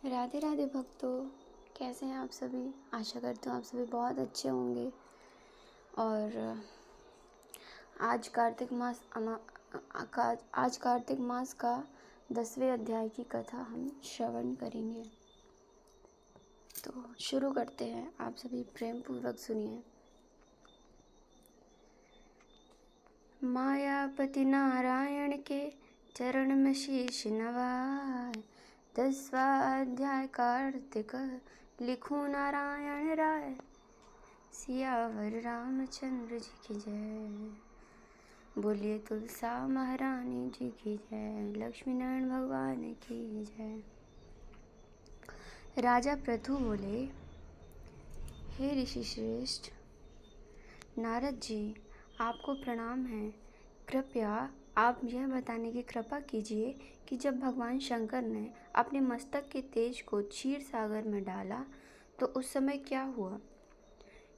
राधे राधे भक्तों, कैसे हैं आप सभी। आशा करती हूँ आप सभी बहुत अच्छे होंगे। और आज कार्तिक मास का 10वें अध्याय की कथा हम श्रवण करेंगे। तो शुरू करते हैं, आप सभी प्रेम पूर्वक सुनिए। मायापति नारायण के चरण में शीश नवाए, 10वां अध्याय कार्तिक लिखूं नारायण राय। सियावर रामचंद्र जी की जय, बोलिए तुलसा महारानी जी की जय, लक्ष्मी नारायण भगवान की जय। राजा पृथु बोले, हे ऋषि श्रेष्ठ नारद जी, आपको प्रणाम है। कृपया आप यह बताने की कृपा कीजिए कि जब भगवान शंकर ने अपने मस्तक के तेज को क्षीर सागर में डाला तो उस समय क्या हुआ।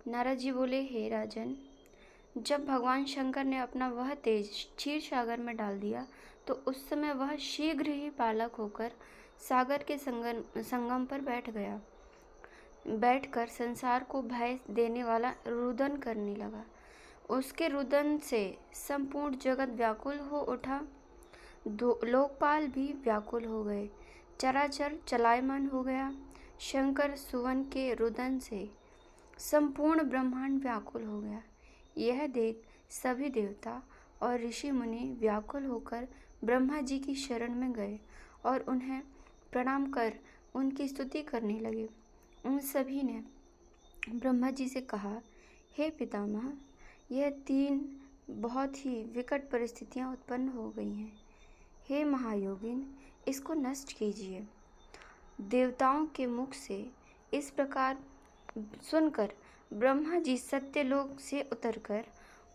नारद जी बोले, हे राजन, जब भगवान शंकर ने अपना वह तेज क्षीर सागर में डाल दिया तो उस समय वह शीघ्र ही बालक होकर सागर के संगम पर बैठकर संसार को भय देने वाला रुदन करने लगा। उसके रुदन से संपूर्ण जगत व्याकुल हो उठा, लोकपाल भी व्याकुल हो गए, चराचर चलायमान हो गया। शंकर सुवन के रुदन से संपूर्ण ब्रह्मांड व्याकुल हो गया। यह देख सभी देवता और ऋषि मुनि व्याकुल होकर ब्रह्मा जी की शरण में गए और उन्हें प्रणाम कर उनकी स्तुति करने लगे। उन सभी ने ब्रह्मा जी से कहा, हे पितामह, यह 3 बहुत ही विकट परिस्थितियां उत्पन्न हो गई हैं। हे महायोगिन, इसको नष्ट कीजिए। देवताओं के मुख से इस प्रकार सुनकर ब्रह्मा जी सत्यलोक से उतरकर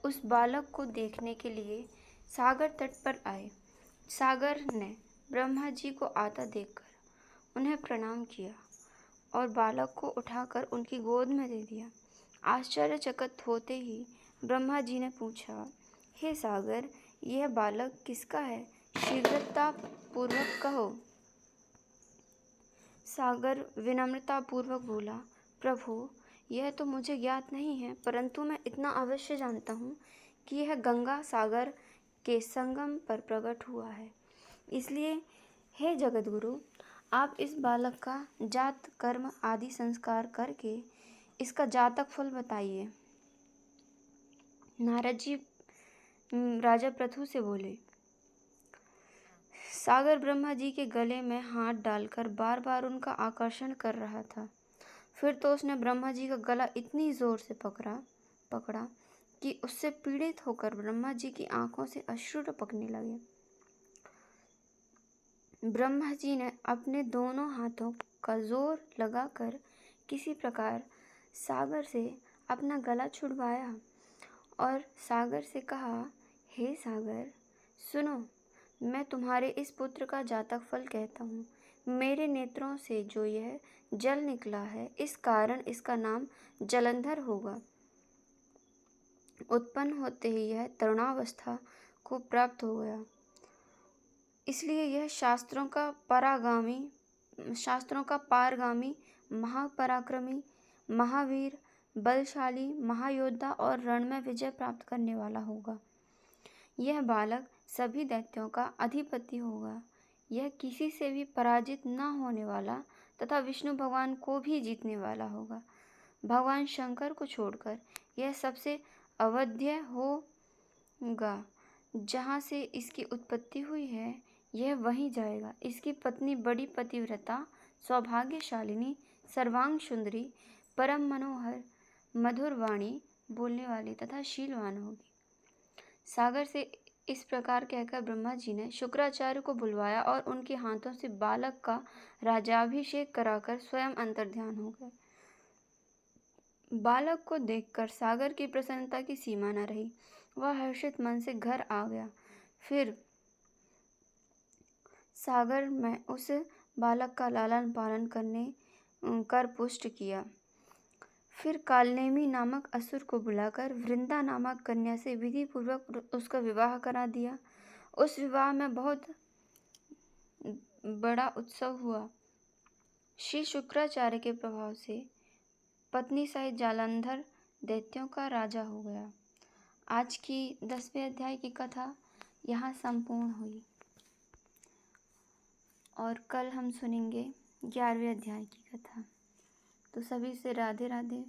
उस बालक को देखने के लिए सागर तट पर आए। सागर ने ब्रह्मा जी को आता देखकर उन्हें प्रणाम किया और बालक को उठाकर उनकी गोद में दे दिया। आश्चर्यचकित होते ही ब्रह्मा जी ने पूछा, हे सागर, यह बालक किसका है? शीघ्रता पूर्वक कहो। सागर विनम्रता पूर्वक बोला, प्रभु, यह तो मुझे ज्ञात नहीं है, परंतु मैं इतना अवश्य जानता हूँ कि यह गंगा सागर के संगम पर प्रकट हुआ है। इसलिए हे जगतगुरु, आप इस बालक का जात कर्म आदि संस्कार करके इसका जातक फल बताइए। नारद जी राजा पृथु से बोले। सागर ब्रह्मा जी के गले में हाथ डालकर बार बार उनका आकर्षण कर रहा था। फिर तो उसने ब्रह्मा जी का गला इतनी जोर से पकड़ा कि उससे पीड़ित होकर ब्रह्मा जी की आंखों से अश्रु टपकने लगे। ब्रह्मा जी ने अपने दोनों हाथों का जोर लगाकर किसी प्रकार सागर से अपना गला छुड़वाया और सागर से कहा, हे सागर, सुनो, मैं तुम्हारे इस पुत्र का जातक फल कहता हूँ। मेरे नेत्रों से जो यह जल निकला है, इस कारण इसका नाम जलंधर होगा। उत्पन्न होते ही यह तरुणावस्था को प्राप्त हो गया, इसलिए यह शास्त्रों का पारगामी, महापराक्रमी, महावीर, बलशाली, महायोद्धा और रण में विजय प्राप्त करने वाला होगा। यह बालक सभी दैत्यों का अधिपति होगा। यह किसी से भी पराजित न होने वाला तथा विष्णु भगवान को भी जीतने वाला होगा। भगवान शंकर को छोड़कर यह सबसे अवध्य होगा। जहाँ से इसकी उत्पत्ति हुई है, यह वहीं जाएगा। इसकी पत्नी बड़ी पतिव्रता, सौभाग्यशालिनी, सर्वांग सुंदरी, परम मनोहर, मधुर वाणी बोलने वाली तथा शीलवान होगी। सागर से इस प्रकार कहकर ब्रह्मा जी ने शुक्राचार्य को बुलवाया और उनके हाथों से बालक का राज्याभिषेक कराकर स्वयं अंतर्ध्यान हो गए। बालक को देखकर सागर की प्रसन्नता की सीमा न रही। वह हर्षित मन से घर आ गया। फिर सागर में उस बालक का लालन पालन कर पुष्ट किया। फिर कालनेमी नामक असुर को बुलाकर वृंदा नामक कन्या से विधि पूर्वक उसका विवाह करा दिया। उस विवाह में बहुत बड़ा उत्सव हुआ श्री शुक्राचार्य के प्रभाव से पत्नी सहित जालंधर दैत्यों का राजा हो गया। आज की 10वें अध्याय की कथा यहाँ संपूर्ण हुई और कल हम सुनेंगे 11वें अध्याय की कथा। तो सभी से राधे राधे।